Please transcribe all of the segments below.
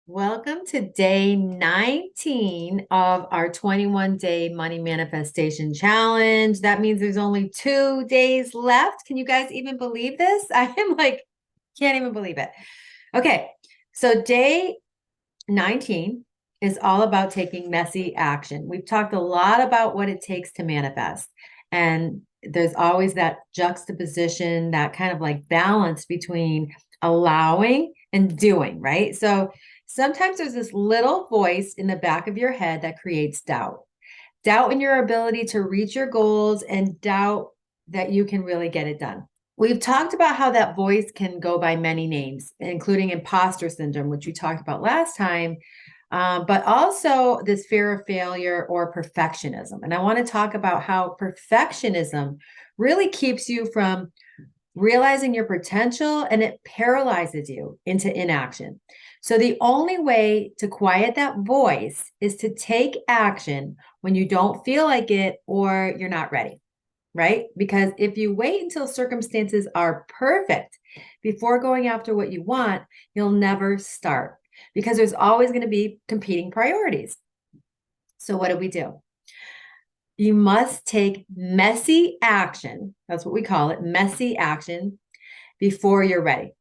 Welcome to day 19 of our 21-day money manifestation challenge. That means there's only 2 days left. Can you guys even believe this? I am like, can't even believe it. Okay, so day 19 is all about taking messy action. We've talked a lot about what it takes to manifest, and there's always that juxtaposition, that kind of like balance between allowing and doing, right? So sometimes there's this little voice in the back of your head that creates doubt in your ability to reach your goals and doubt that you can really get it done. We've talked about how that voice can go by many names, including imposter syndrome, which we talked about last time, but also this fear of failure or perfectionism. And I want to talk about how perfectionism really keeps you from realizing your potential and it paralyzes you into inaction. So, the only way to quiet that voice is to take action when you don't feel like it or you're not ready, right? Because if you wait until circumstances are perfect before going after what you want, you'll never start because there's always going to be competing priorities. So, what do? You must take messy action. That's what we call it, messy action before you're ready.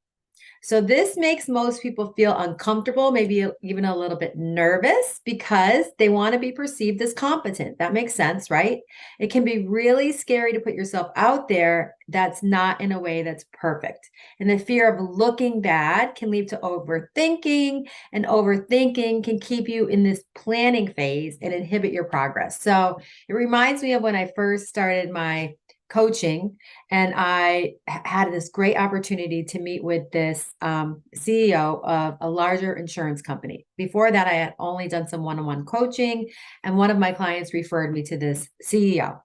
So this makes most people feel uncomfortable, maybe even a little bit nervous because they want to be perceived as competent. That makes sense, right? It can be really scary to put yourself out there that's not in a way that's perfect. And the fear of looking bad can lead to overthinking, and overthinking can keep you in this planning phase and inhibit your progress. So it reminds me of when I first started my coaching, and I had this great opportunity to meet with this CEO of a larger insurance company. Before that, I had only done some one-on-one coaching, and one of my clients referred me to this CEO.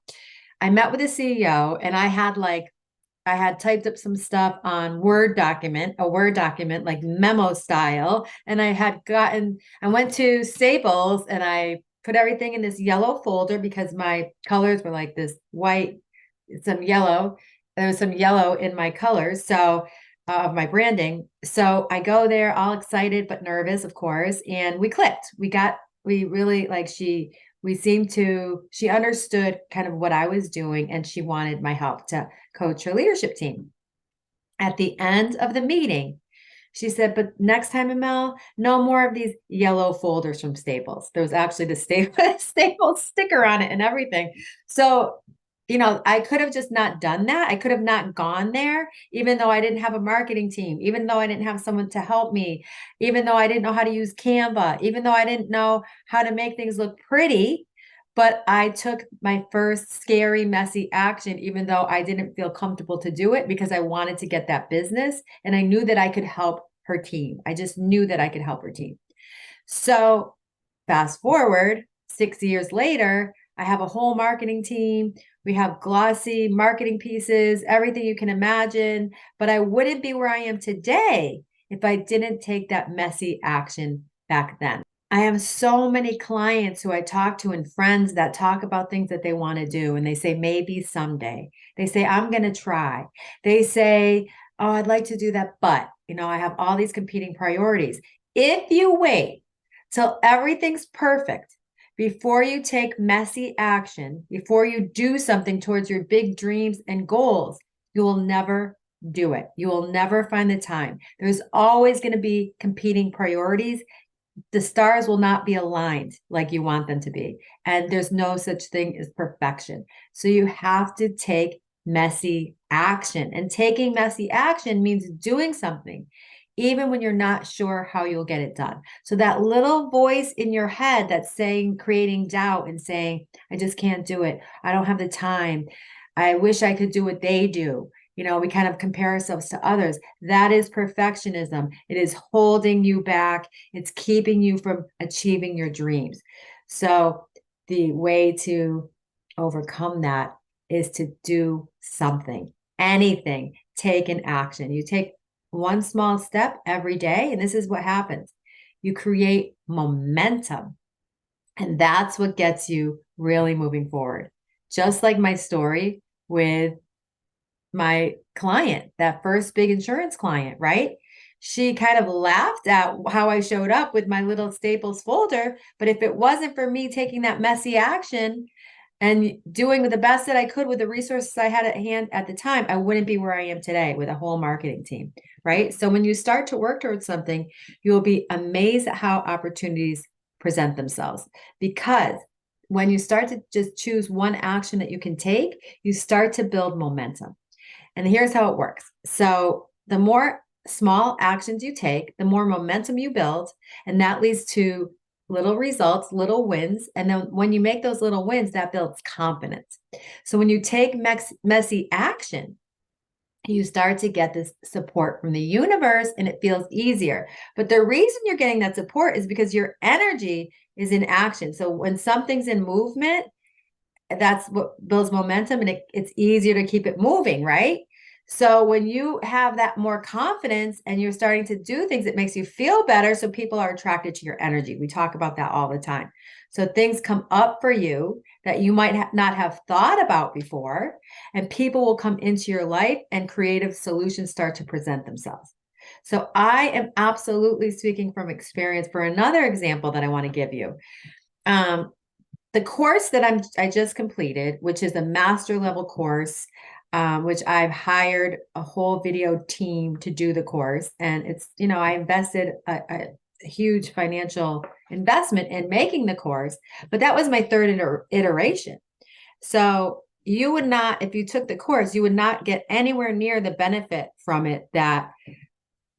I met with the CEO, and I had typed up some stuff on a Word document, like memo style. And I went to Staples and I put everything in this yellow folder because my colors were like this white, some yellow. There was some yellow in my colors. So, of my branding. So I go there all excited but nervous, of course. And we clicked. We really like she understood kind of what I was doing and she wanted my help to coach her leadership team. At the end of the meeting, she said, but next time, Amal, no more of these yellow folders from Staples. There was actually the Staples sticker on it and everything. So, I could have just not done that. I could have not gone there, even though I didn't have a marketing team, even though I didn't have someone to help me, even though I didn't know how to use Canva, even though I didn't know how to make things look pretty. But I took my first scary, messy action, even though I didn't feel comfortable to do it because I wanted to get that business. And I knew that I could help her team. I just knew that I could help her team. So fast forward 6 years later, I have a whole marketing team. We have glossy marketing pieces, everything you can imagine. But I wouldn't be where I am today if I didn't take that messy action back then. I have so many clients who I talk to and friends that talk about things that they want to do. And they say, maybe someday. They say, I'm going to try. They say, oh, I'd like to do that. But, I have all these competing priorities. If you wait till everything's perfect before you take messy action, before you do something towards your big dreams and goals, you will never do it. You will never find the time. There's always going to be competing priorities. The stars will not be aligned like you want them to be. And there's no such thing as perfection. So you have to take messy action. And taking messy action means doing something, even when you're not sure how you'll get it done. So that little voice in your head that's saying, creating doubt and saying, I just can't do it. I don't have the time. I wish I could do what they do. We kind of compare ourselves to others. That is perfectionism. It is holding you back. It's keeping you from achieving your dreams. So the way to overcome that is to do something, anything, take an action. You take one small step every day, and this is what happens. You create momentum, and that's what gets you really moving forward. Just like my story with my client, that first big insurance client, right? she kind of laughed at how I showed up with my little Staples folder. But if it wasn't for me taking that messy action and doing the best that I could with the resources I had at hand at the time, I wouldn't be where I am today with a whole marketing team, right? So when you start to work towards something, you'll be amazed at how opportunities present themselves. Because when you start to just choose one action that you can take, you start to build momentum. And here's how it works. So the more small actions you take, the more momentum you build, and that leads to little results, little wins. And then when you make those little wins, that builds confidence. So when you take messy action, you start to get this support from the universe and it feels easier. But the reason you're getting that support is because your energy is in action. So when something's in movement, that's what builds momentum, and it's easier to keep it moving, right? So when you have that more confidence and you're starting to do things, it makes you feel better. So people are attracted to your energy. We talk about that all the time. So things come up for you that you might not have thought about before, and people will come into your life and creative solutions start to present themselves. So I am absolutely speaking from experience for another example that I want to give you. Um, the course that I just completed, which is a master level course, which I've hired a whole video team to do the course. And it's, I invested a huge financial investment in making the course, but that was my third iteration. So you would not, if you took the course, you would not get anywhere near the benefit from it that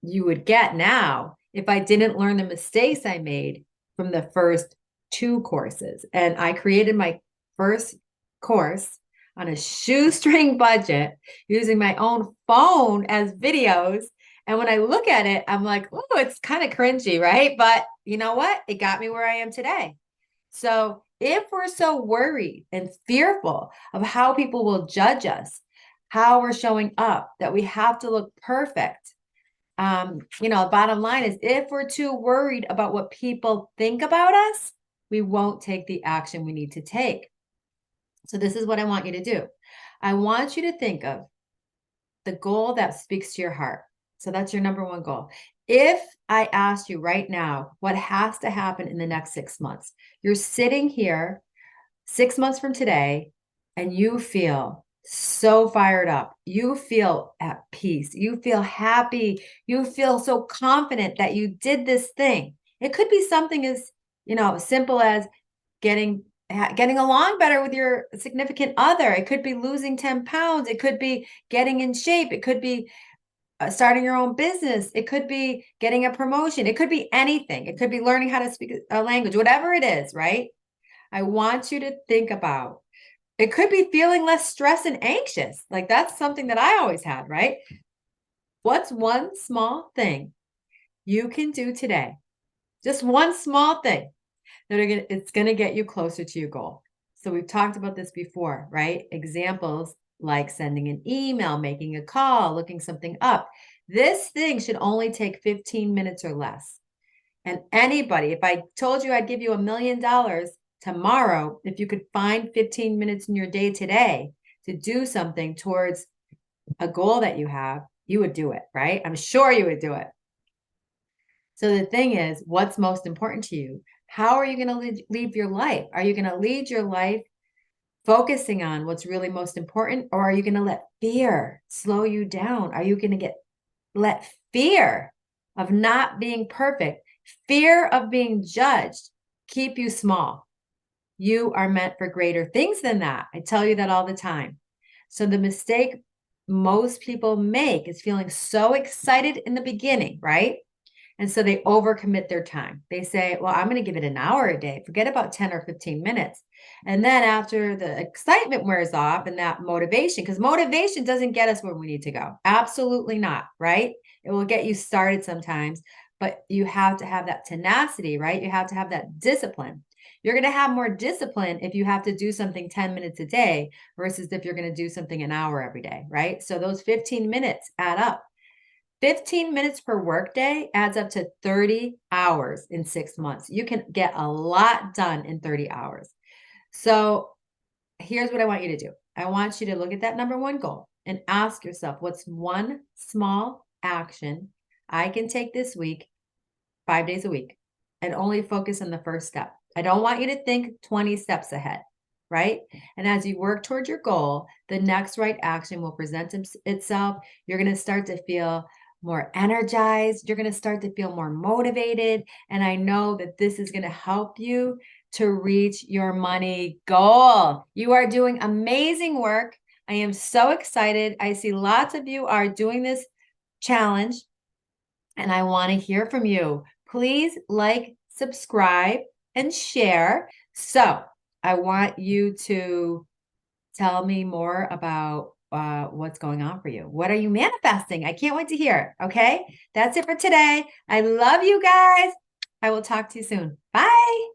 you would get now if I didn't learn the mistakes I made from the first two courses. And I created my first course on a shoestring budget using my own phone as videos. And when I look at it, I'm like, oh, it's kind of cringy, right? But you know what? It got me where I am today. So if we're so worried and fearful of how people will judge us, how we're showing up, that we have to look perfect, bottom line is if we're too worried about what people think about us, we won't take the action we need to take. So this is what I want you to do. I want you to think of the goal that speaks to your heart. So that's your number one goal. If I asked you right now, what has to happen in the next 6 months? You're sitting here 6 months from today, and you feel so fired up. You feel at peace. You feel happy. You feel so confident that you did this thing. It could be something as, simple as getting along better with your significant other. It could be losing 10 pounds. It could be getting in shape. It could be starting your own business. It could be getting a promotion. It could be anything. It could be learning how to speak a language, whatever it is, right? I want you to think about, it could be feeling less stressed and anxious. Like that's something that I always had, right? What's one small thing you can do today? Just one small thing it's going to get you closer to your goal. So we've talked about this before, right? Examples like sending an email, making a call, looking something up. This thing should only take 15 minutes or less. And anybody, if I told you I'd give you $1 million tomorrow, if you could find 15 minutes in your day today to do something towards a goal that you have, you would do it, right? I'm sure you would do it. So the thing is, what's most important to you? How are you going to lead your life? Are you going to lead your life focusing on what's really most important, or are you going to let fear slow you down? Are you going to let fear of not being perfect, fear of being judged, keep you small? You are meant for greater things than that. I tell you that all the time. So the mistake most people make is feeling so excited in the beginning, right? And so they overcommit their time. They say, well, I'm going to give it an hour a day, forget about 10 or 15 minutes. And then after the excitement wears off and that motivation, because motivation doesn't get us where we need to go. Absolutely not, right? It will get you started sometimes, but you have to have that tenacity, right? You have to have that discipline. You're going to have more discipline if you have to do something 10 minutes a day versus if you're going to do something an hour every day, right? So those 15 minutes add up. 15 minutes per workday adds up to 30 hours in 6 months. You can get a lot done in 30 hours. So here's what I want you to do. I want you to look at that number one goal and ask yourself, what's one small action I can take this week 5 days a week and only focus on the first step. I don't want you to think 20 steps ahead, right? And as you work towards your goal, the next right action will present itself. You're going to start to feel more energized. You're going to start to feel more motivated. And I know that this is going to help you to reach your money goal. You are doing amazing work. I am so excited. I see lots of you are doing this challenge and I want to hear from you. Please like, subscribe, and share. So I want you to tell me more about what's going on for you. What are you manifesting? I can't wait to hear. Okay. That's it for today. I love you guys. I will talk to you soon. Bye.